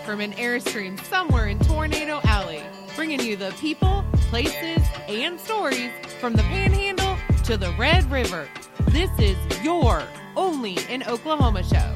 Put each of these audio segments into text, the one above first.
from an Airstream somewhere in Tornado Alley, bringing you the people, places, and stories from the Panhandle to the Red River. This is your Only in Oklahoma show.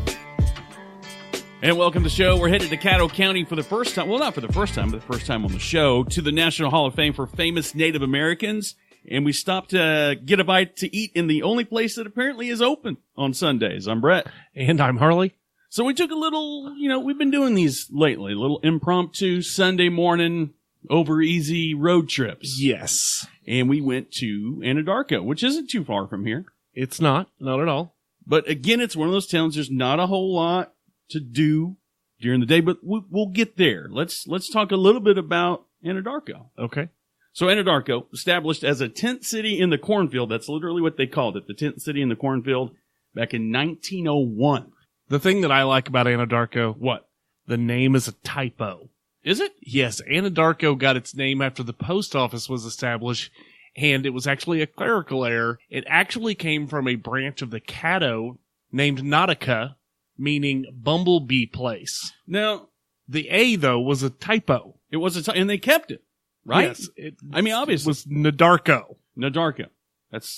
And welcome to the show. We're headed to Caddo County for the first time. Well, not for the first time, but the first time on the show, to the National Hall of Fame for Famous Native Americans. And we stopped to get a bite to eat in the only place that apparently is open on Sundays. I'm Brett. And I'm Harley. So we took a little, we've been doing these lately, a little impromptu Sunday morning over easy road trips. Yes. And we went to Anadarko, which isn't too far from here. It's not at all. But again, it's one of those towns, there's not a whole lot to do during the day, but we'll get there. Let's talk a little bit about Anadarko. Okay. So Anadarko, established as a tent city in the cornfield, that's literally what they called it, the tent city in the cornfield, back in 1901. The thing that I like about Anadarko, What? the name is a typo. Is it? Yes, Anadarko got its name after the post office was established, and it was actually a clerical error. It actually came from a branch of the Caddo named Nautica, meaning bumblebee place. Now, The A, though, was a typo. it was and they kept it, right? Yes, it Obviously. was Nadarko. Nadarko.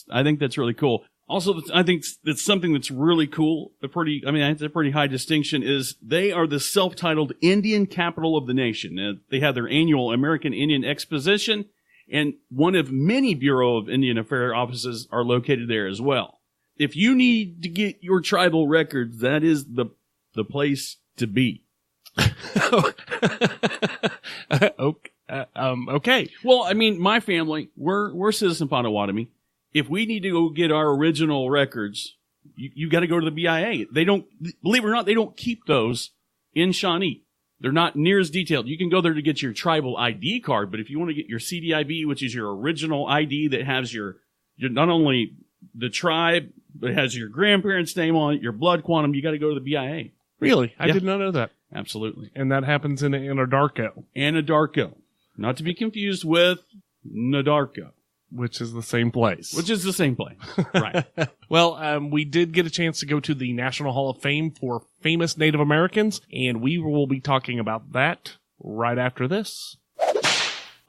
I think that's really cool. Also, I think that's something that's really cool. It's a pretty high distinction is they are the self-titled Indian capital of the nation. They have their annual American Indian Exposition, and one of many Bureau of Indian Affairs offices are located there as well. If you need to get your tribal records, that is the place to be. Okay. Well, my family, we're citizen Potawatomi. If we need to go get our original records, you got to go to the BIA. They don't, believe it or not, they don't keep those in Shawnee. They're not near as detailed. You can go there to get your tribal ID card, but if you want to get your CDIB, which is your original ID that has your not only the tribe, but it has your grandparents' name on it, your blood quantum, you got to go to the BIA. Really? I Yeah. did not know that. Absolutely. And that happens in Anadarko. Anadarko. Not to be confused with Nadarko. Which is the same place. Which is the same place. Right. Well, we did get a chance to go to the National Hall of Fame for Famous Native Americans, and we will be talking about that right after this.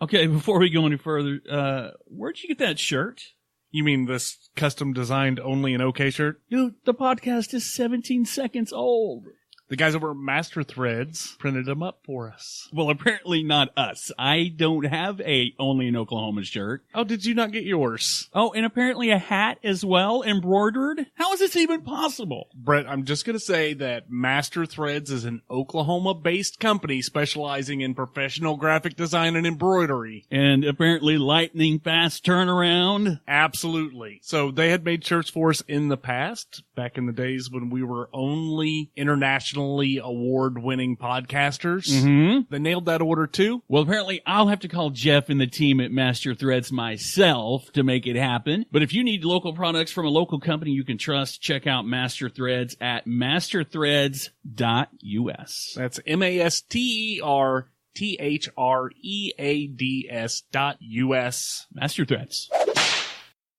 Okay, before we go any further, where'd you get that shirt? You mean this custom-designed OnlyinOKShow shirt? Dude, the podcast is 17 seconds old. The guys over at Master Threads printed them up for us. Well, apparently not us. I don't have a Only in Oklahoma shirt. Oh, did you not get yours? Oh, and apparently a hat as well, embroidered? How is this even possible? Brett, I'm just going to say that Master Threads is an Oklahoma-based company specializing in professional graphic design and embroidery. And apparently lightning fast turnaround. Absolutely. So they had made shirts for us in the past, back in the days when we were only internationally award-winning podcasters. Mm-hmm. They nailed that order too. Well, apparently I'll have to call Jeff and the team at Master Threads myself to make it happen. But if you need local products from a local company you can trust, check out Master Threads at masterthreads.us. That's masterthreads.us. Master Threads.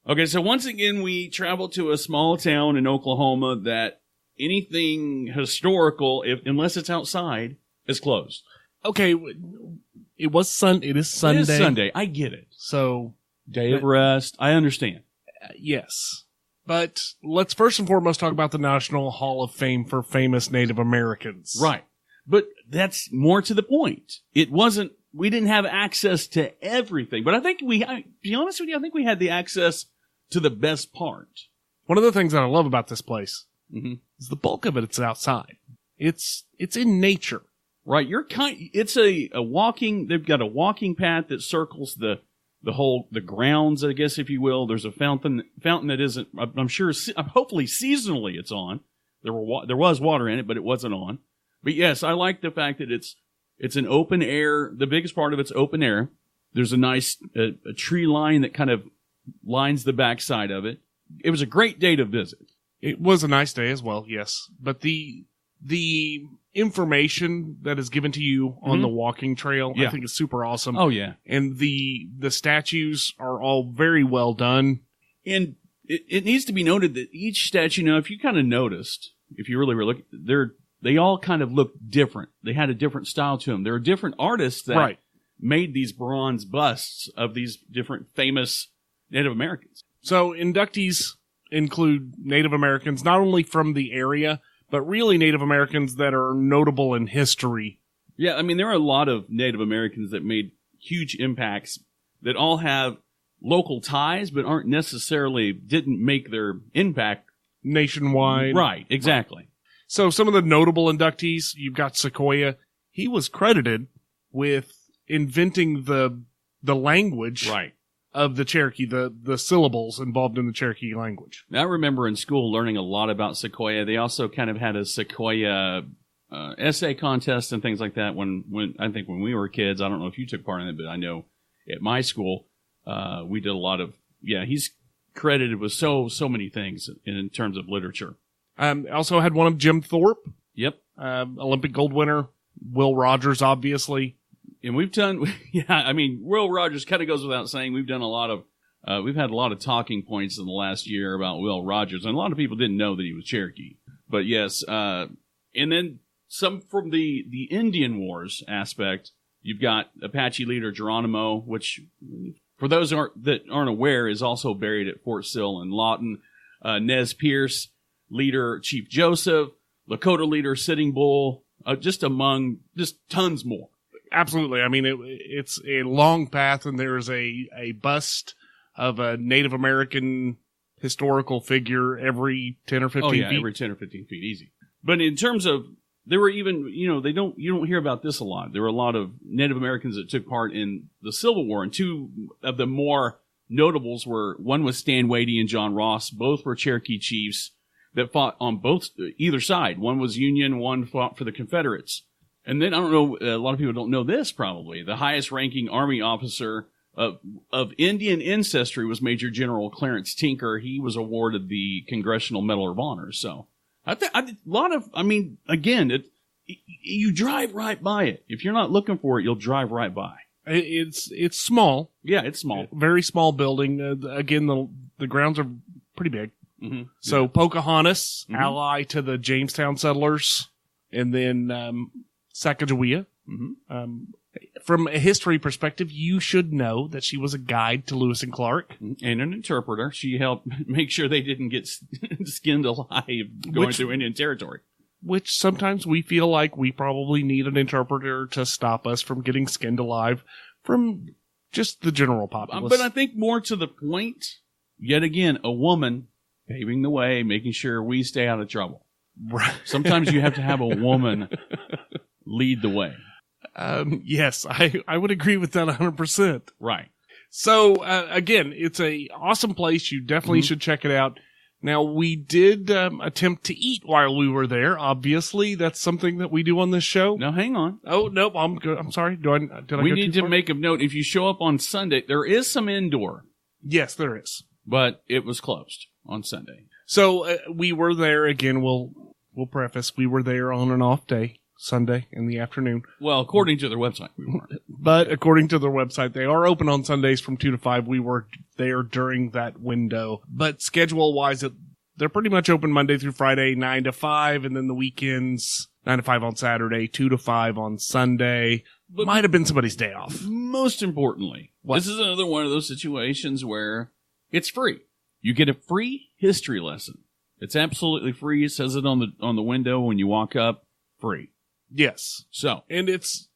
Okay, so once again, we travel to a small town in Oklahoma that anything historical, unless it's outside, is closed. Okay, it is Sunday. It is Sunday. I get it. So, Day of rest. I understand. Yes. But let's first and foremost talk about the National Hall of Fame for Famous Native Americans. Right. But that's more to the point. We didn't have access to everything. But I think to be honest with you, I think we had the access to the best part. One of the things that I love about this place Mm-hmm. is the bulk of it's outside. It's in nature. Right. It's a walking, they've got a walking path that circles the grounds, I guess, if you will. There's a fountain that isn't, I'm sure, hopefully seasonally it's on. There was water in it, but it wasn't on. But yes, I like the fact that it's an open air. The biggest part of it's open air. There's a nice a tree line that kind of lines the backside of it. It was a great day to visit. It was a nice day as well, yes. But the information that is given to you on the walking trail, I think is super awesome. Oh, yeah. And the statues are all very well done. And it needs to be noted that each statue, now, if you kind of noticed, if you really were looking, they're they all kind of looked different. They had a different style to them. There are different artists that made these bronze busts of these different famous Native Americans. So inductees include Native Americans, not only from the area, but really Native Americans that are notable in history. Yeah, I mean, there are a lot of Native Americans that made huge impacts that all have local ties, but didn't make their impact nationwide. Right, exactly. Right. So some of the notable inductees, you've got Sequoyah. He was credited with inventing the language of the Cherokee, the syllables involved in the Cherokee language. I remember in school learning a lot about Sequoyah. They also kind of had a Sequoyah essay contest and things like that when I think when we were kids. I don't know if you took part in it, but I know at my school we did a lot of, he's credited with so many things in terms of literature. Also had one of Jim Thorpe. Yep. Olympic gold winner. Will Rogers, obviously. And we've done, Will Rogers kind of goes without saying. We've done we've had a lot of talking points in the last year about Will Rogers, and a lot of people didn't know that he was Cherokee. But yes, and then some from the Indian Wars aspect. You've got Apache leader Geronimo, which, for those that aren't aware, is also buried at Fort Sill and Lawton. Nez Perce, leader Chief Joseph, Lakota leader Sitting Bull, just tons more. Absolutely. I mean, it's a long path, and there's a bust of a Native American historical figure every 10 or 15 feet. Every 10 or 15 feet, easy. But in terms of, there were even, you don't hear about this a lot. There were a lot of Native Americans that took part in the Civil War, and two of the more notables one was Stan Wadey and John Ross. Both were Cherokee chiefs that fought on either side. One was Union, one fought for the Confederates. And then, I don't know, a lot of people don't know this probably. The highest ranking Army officer of Indian ancestry was Major General Clarence Tinker. He was awarded the Congressional Medal of Honor. So, you drive right by it. If you're not looking for it, you'll drive right by. It's small. Yeah, it's small. Very small building. Again, the grounds are pretty big. Mm-hmm. So Pocahontas, ally to the Jamestown settlers, and then Sacagawea. Mm-hmm. From a history perspective, you should know that she was a guide to Lewis and Clark. And an interpreter. She helped make sure they didn't get skinned alive going through Indian territory. Which sometimes we feel like we probably need an interpreter to stop us from getting skinned alive from just the general populace. But I think more to the point, yet again, a woman paving the way, making sure we stay out of trouble. Right. Sometimes you have to have a woman lead the way. Yes, I would agree with that 100%. Right. So, again, it's a awesome place. You definitely should check it out. Now, we did attempt to eat while we were there. Obviously, that's something that we do on this show. Now, hang on. Oh, nope, I'm good. I'm sorry. We need to make a note. If you show up on Sunday, there is some indoor. Yes, there is. But it was closed on Sunday. So, we were there. Again, we'll preface, we were there on an off day. Sunday in the afternoon. Well, according to their website, we weren't. But according to their website, they are open on Sundays from 2 to 5. We were there during that window. But schedule-wise, they're pretty much open Monday through Friday, 9 to 5, and then the weekends, 9 to 5 on Saturday, 2 to 5 on Sunday. But might have been somebody's day off. Most importantly, this is another one of those situations where it's free. You get a free history lesson. It's absolutely free. It says it on the window when you walk up. Free. Yes. So, and it's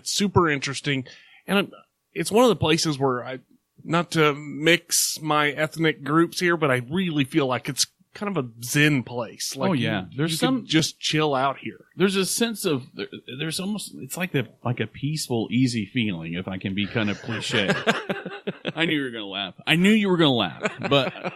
super interesting. And it's one of the places where not to mix my ethnic groups here, but I really feel like it's kind of a zen place. Like there's some just chill out here. There's a sense of, there's almost, it's like a peaceful, easy feeling, if I can be kind of cliche. I knew you were going to laugh, but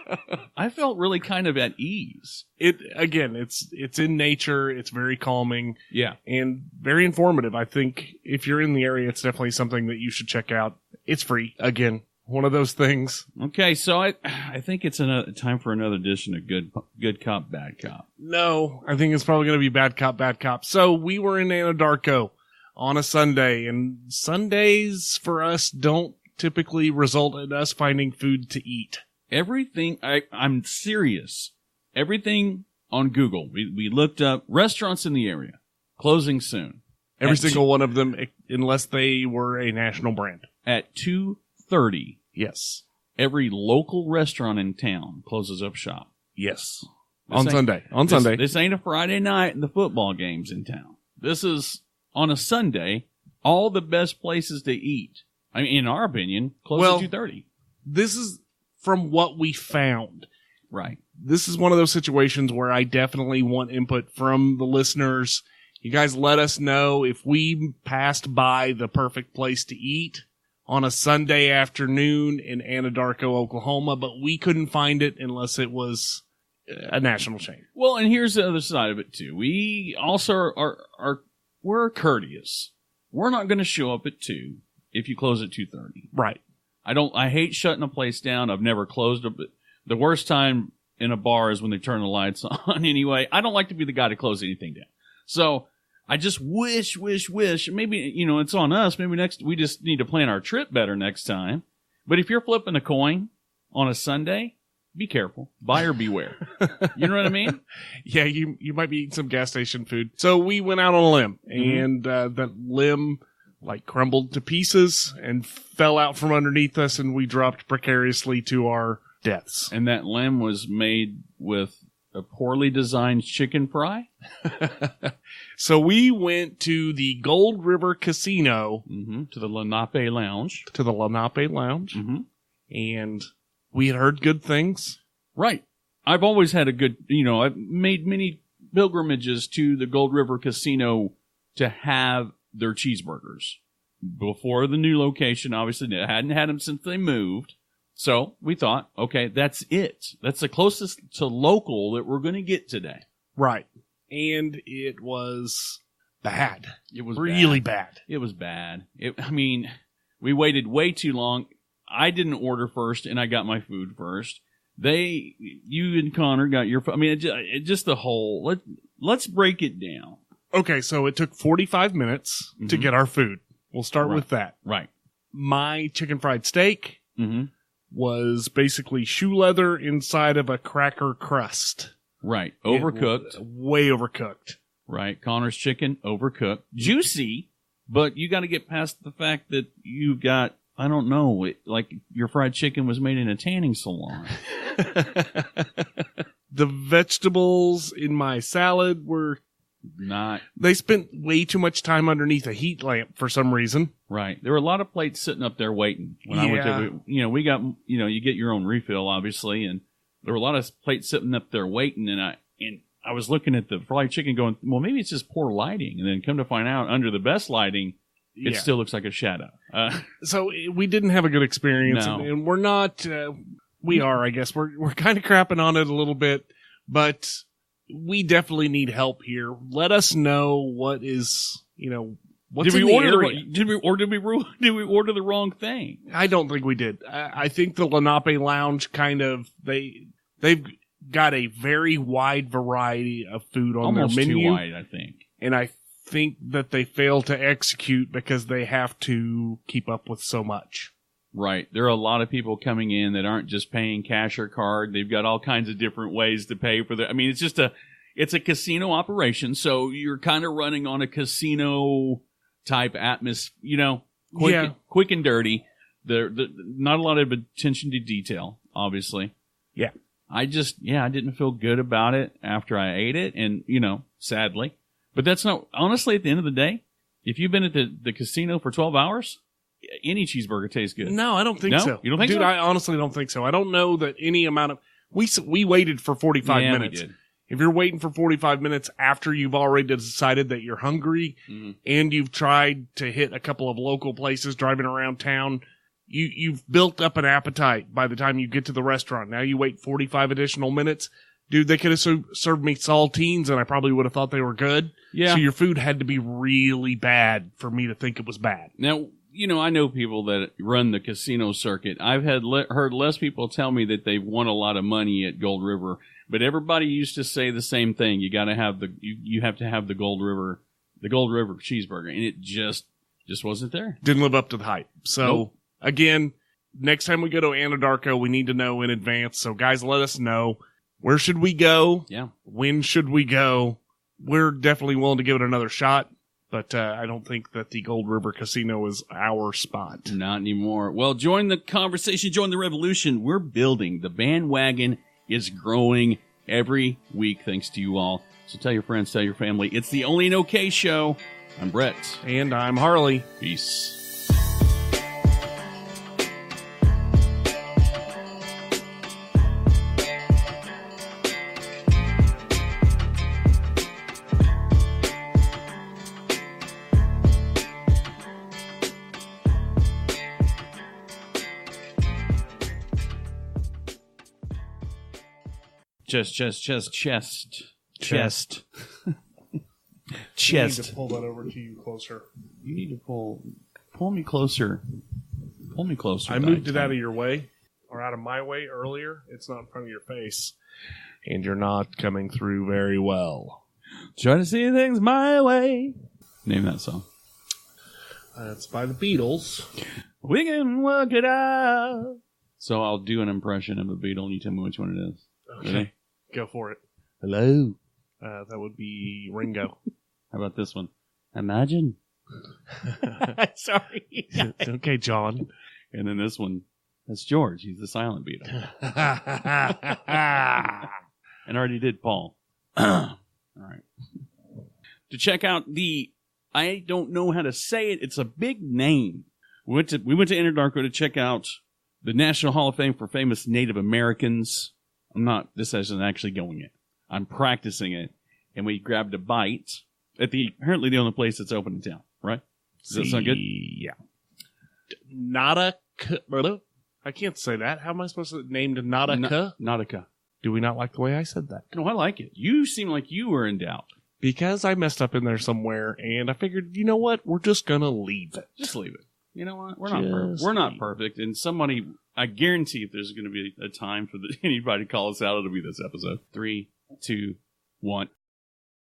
I felt really kind of at ease. It's in nature. It's very calming. Yeah. And very informative. I think if you're in the area, it's definitely something that you should check out. It's free. Again, one of those things. Okay. So I think it's time for another edition of Good Cop, Bad Cop. No, I think it's probably going to be Bad Cop, Bad Cop. So we were in Anadarko on a Sunday, and Sundays for us don't typically result in us finding food to eat. Everything, I'm serious. Everything on Google. We looked up restaurants in the area, closing soon. Every single one of them, unless they were a national brand. At 2:30, Yes. every local restaurant in town closes up shop. Yes. This On ain't- Sunday. this- This ain't a Friday night and the football game's in town. This is on a Sunday. All the best places to eat, I mean, in our opinion, close at 2:30. This is from what we found. Right. This is one of those situations where I definitely want input from the listeners. You guys let us know if we passed by the perfect place to eat on a Sunday afternoon in Anadarko, Oklahoma, but we couldn't find it unless it was a national chain. Well, and here's the other side of it too. We also we're courteous. We're not going to show up at 2 if you close at 2:30. Right. I hate shutting a place down. I've never closed it, but the worst time in a bar is when they turn the lights on anyway. I don't like to be the guy to close anything down. So I just wish, maybe, it's on us. Maybe we just need to plan our trip better next time. But if you're flipping a coin on a Sunday, be careful. Buyer beware. You know what I mean? Yeah, you might be eating some gas station food. So we went out on a limb, and that limb crumbled to pieces and fell out from underneath us, and we dropped precariously to our deaths. And that limb was made with a poorly designed chicken fry. So we went to the Gold River Casino. To the Lenape Lounge. And we had heard good things. Right. I've always had a good, I've made many pilgrimages to the Gold River Casino to have their cheeseburgers. Before the new location, obviously, they hadn't had them since they moved. So we thought, okay, that's it. That's the closest to local that we're going to get today. Right. And it was bad. It was really bad. It was bad. We waited way too long. I didn't order first, and I got my food first. You and Connor got your. It just the whole. Let's break it down. Okay, so it took 45 minutes to get our food. We'll start with that. Right. My chicken fried steak was basically shoe leather inside of a cracker crust. Right. Overcooked. Way overcooked. Right. Connor's chicken, overcooked. Juicy, but you got to get past the fact that you got, I don't know, your fried chicken was made in a tanning salon. The vegetables in my salad were not. They spent way too much time underneath a heat lamp for some reason. Right. There were a lot of plates sitting up there waiting. When I went to, we got, you get your own refill, obviously, and there were a lot of plates sitting up there waiting, and I was looking at the fried chicken going, well, maybe it's just poor lighting. And then come to find out, under the best lighting, it still looks like a shadow. So we didn't have a good experience, No. and we're not, we are, I guess. We're kind of crapping on it a little bit, but we definitely need help here. Let us know what is, what's in the area. Did we order the wrong thing? I don't think we did. I think the Lenape Lounge they've got a very wide variety of food on Almost their menu. Too wide, I think. And I think that they fail to execute because they have to keep up with so much. Right. There are a lot of people coming in that aren't just paying cash or card. They've got all kinds of different ways to pay for it's just it's a casino operation. So you're kind of running on a casino type atmosphere, quick and dirty. Not a lot of attention to detail, obviously. Yeah. I didn't feel good about it after I ate it, and, sadly. But that's not, honestly, at the end of the day, if you've been at the casino for 12 hours, any cheeseburger tastes good. No, I don't think No? so. You don't think Dude, so? I honestly don't think so. I don't know that any amount of... We waited for 45 minutes. We did. If you're waiting for 45 minutes after you've already decided that you're hungry and you've tried to hit a couple of local places driving around town, you've built up an appetite by the time you get to the restaurant. Now you wait 45 additional minutes. Dude, they could have served me saltines and I probably would have thought they were good. Yeah. So your food had to be really bad for me to think it was bad. Now, I know people that run the casino circuit. I've heard less people tell me that they've won a lot of money at Gold River, but everybody used to say the same thing. You got to have you have to have the Gold River cheeseburger, and it just wasn't there. Didn't live up to the hype. So again, next time we go to Anadarko, we need to know in advance. So guys, let us know. Where should we go? Yeah. When should we go? We're definitely willing to give it another shot, but I don't think that the Gold River Casino is our spot. Not anymore. Well, join the conversation, join the revolution. We're building. The bandwagon is growing every week thanks to you all. So tell your friends, tell your family. It's the Only in OK Show. I'm Brett. And I'm Harley. Peace. Chest. I need to pull that over to you closer. You need to pull me closer. Pull me closer. I moved it out of your way, or out of my way earlier. It's not in front of your face. And you're not coming through very well. Trying to see things my way. Name that song. It's by the Beatles. We can work it out. So I'll do an impression of a Beatle and you tell me which one it is. Okay. Ready? Go for it. Hello. That would be Ringo. How about this one? Imagine. Sorry. Okay, John. And then this one. That's George. He's the silent Beatle. And I already did Paul. All right. To check out I don't know how to say it. It's a big name. We went to Anadarko to check out the National Hall of Fame for Famous Native Americans. This isn't actually going in. I'm practicing it. And we grabbed a bite at apparently the only place that's open in town, right? Does that sound good? Yeah. I can't say that. How am I supposed to name Anadarko? Nautica. Do we not like the way I said that? No, I like it. You seem like you were in doubt. Because I messed up in there somewhere, and I figured, you know what? We're just going to leave it. Just leave it. You know what? We're not perfect. And somebody, I guarantee if there's going to be a time for anybody to call us out, it'll be this episode. 3, 2, 1.